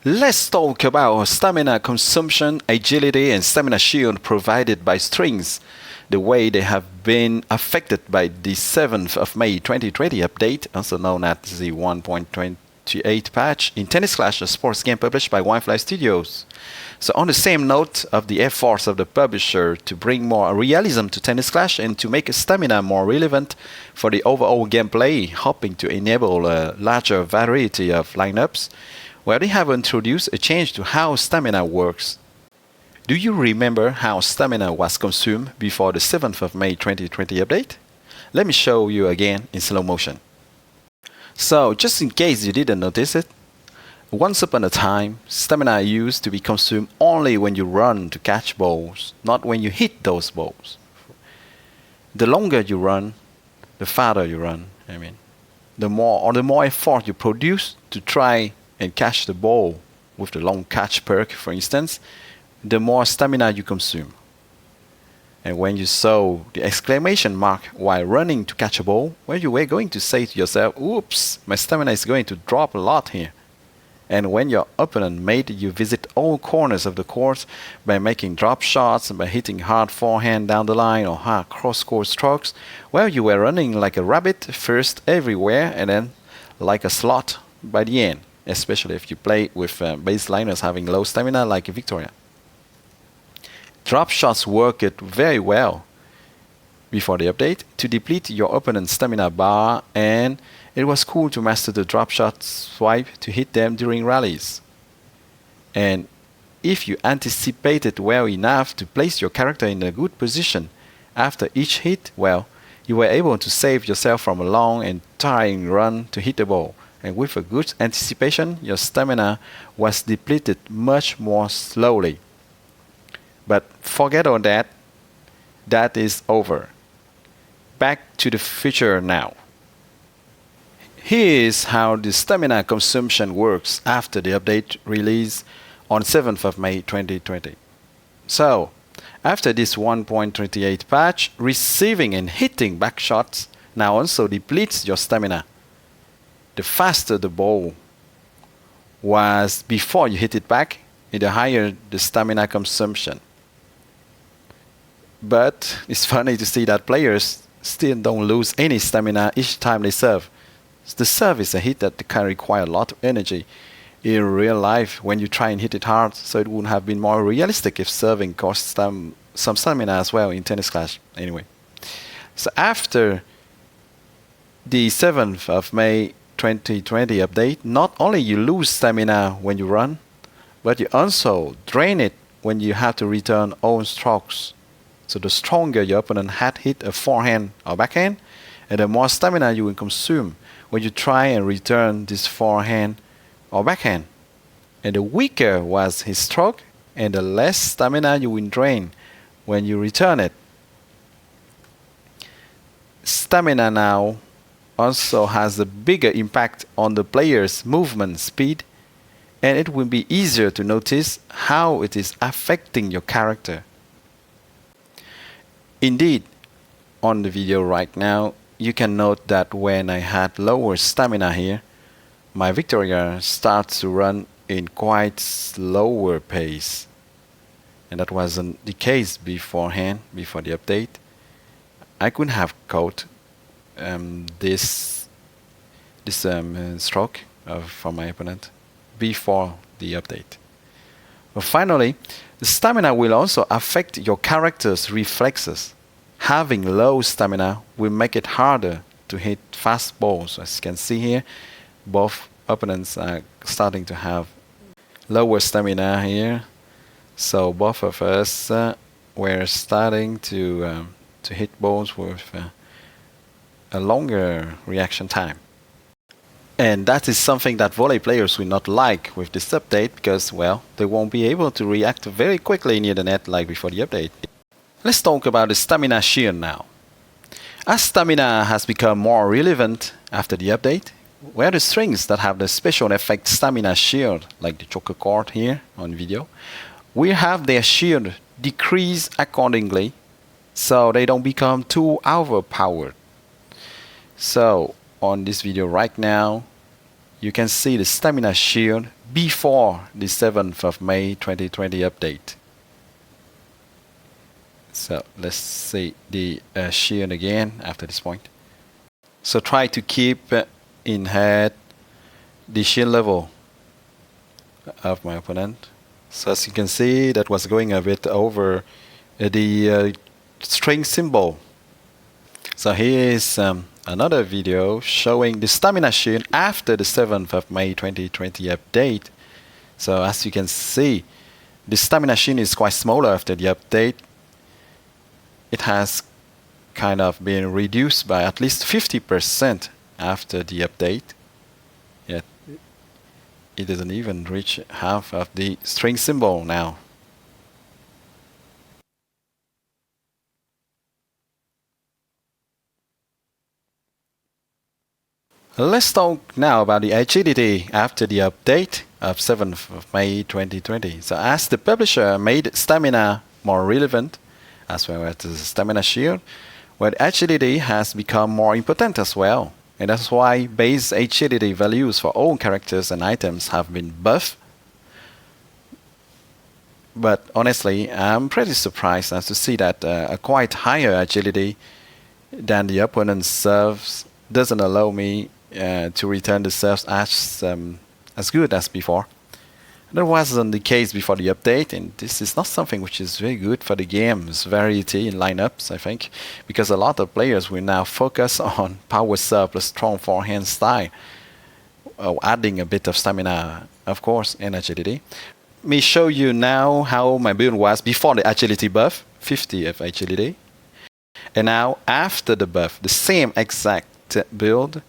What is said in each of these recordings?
Let's talk about stamina consumption, agility, and stamina shield provided by strings, the way they have been affected by the 7th of May 2020 update, also known as the 1.28 patch in Tennis Clash, a sports game published by Wi-Fi Studios. So on the same note of the efforts of the publisher to bring more realism to Tennis Clash and to make stamina more relevant for the overall gameplay, hoping to enable a larger variety of lineups, where they have introduced a change to how stamina works. Do you remember how stamina was consumed before the 7th of May 2020 update? Let me show you again in slow motion. So, just in case you didn't notice it, once upon a time, stamina used to be consumed only when you run to catch balls, not when you hit those balls. The longer you run, the farther you run, the more effort you produce to try and catch the ball with the long catch perk, for instance, the more stamina you consume. And when you saw the exclamation mark while running to catch a ball, well, you were going to say to yourself, oops, my stamina is going to drop a lot here. And when your opponent made you visit all corners of the court by making drop shots and by hitting hard forehand down the line or hard cross-court strokes, well, you were running like a rabbit first everywhere and then like a sloth by the end, especially if you play with baseliners having low stamina like Victoria. Drop shots worked very well before the update to deplete your opponent's stamina bar, and it was cool to master the drop shot swipe to hit them during rallies. And if you anticipated well enough to place your character in a good position after each hit, well, you were able to save yourself from a long and tiring run to hit the ball. And with a good anticipation, your stamina was depleted much more slowly. But forget all that. That is over. Back to the future now. Here is how the stamina consumption works after the update release on 7th of May 2020. So, after this 1.28 patch, receiving and hitting back shots now also depletes your stamina. The faster the ball was before you hit it back, the higher the stamina consumption. But it's funny to see that players still don't lose any stamina each time they serve. The serve is a hit that can require a lot of energy in real life when you try and hit it hard, so it would have been more realistic if serving costs some stamina as well in Tennis Clash. Anyway, so after the 7th of May 2020 update, not only you lose stamina when you run, but you also drain it when you have to return own strokes. So the stronger your opponent had hit a forehand or backhand, and the more stamina you will consume when you try and return this forehand or backhand. And the weaker was his stroke, and the less stamina you will drain when you return it. Stamina now also has a bigger impact on the player's movement speed, and it will be easier to notice how it is affecting your character. Indeed, on the video right now, you can note that when I had lower stamina here, my Victoria starts to run in quite slower pace. And that wasn't the case beforehand, before the update. I couldn't have caught this stroke from my opponent before the update. But finally, the stamina will also affect your character's reflexes. Having low stamina will make it harder to hit fast balls. As you can see here, both opponents are starting to have lower stamina here. So both of us were starting to hit balls with a longer reaction time. And that is something that volley players will not like with this update because, well, they won't be able to react very quickly near the net like before the update. Let's talk about the stamina shield now. As stamina has become more relevant after the update, where the strings that have the special effect stamina shield, like the choker card here on video, we have their shield decrease accordingly so they don't become too overpowered. So on this video right now, you can see the stamina shield before the 7th of May 2020 update. So let's see the shield again after this point. So try to keep in head the shield level of my opponent. So as you can see, that was going a bit over the string symbol. So here is another video showing the stamina shield after the 7th of May 2020 update. So as you can see, the stamina shield is quite smaller after the update. It has kind of been reduced by at least 50% after the update. Yet it doesn't even reach half of the string symbol now. Let's talk now about the agility after the update of 7th of May 2020. So as the publisher made stamina more relevant, as well as the stamina shield, well, agility has become more important as well. And that's why base agility values for all characters and items have been buffed. But honestly, I'm pretty surprised as to see that a quite higher agility than the opponent's serves doesn't allow me to return the serves as good as before. That wasn't the case before the update, and this is not something which is very good for the game's variety in lineups, I think, because a lot of players will now focus on power serve plus strong forehand style, adding a bit of stamina, of course, and agility. Let me show you now how my build was before the agility buff, 50 of agility, and now after the buff, the same exact build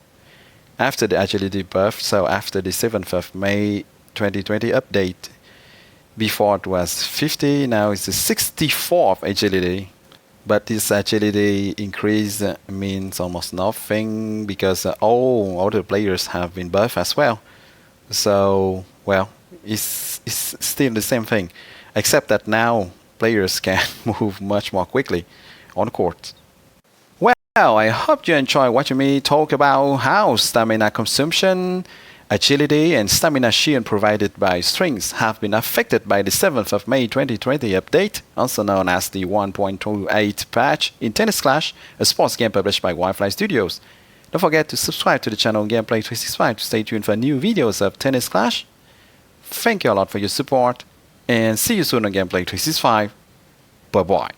after the agility buff, so after the 7th of May 2020 update. Before it was 50, now it's a 64 of agility. But this agility increase means almost nothing because all other players have been buffed as well. So, well, it's still the same thing, except that now players can move much more quickly on the court. Well, I hope you enjoy watching me talk about how stamina consumption, agility, and stamina shield provided by strings have been affected by the 7th of May 2020 update, also known as the 1.28 patch in Tennis Clash, a sports game published by Wi-Fi Studios. Don't forget to subscribe to the channel Gameplay 365 to stay tuned for new videos of Tennis Clash. Thank you a lot for your support, and see you soon on Gameplay 365. Bye bye.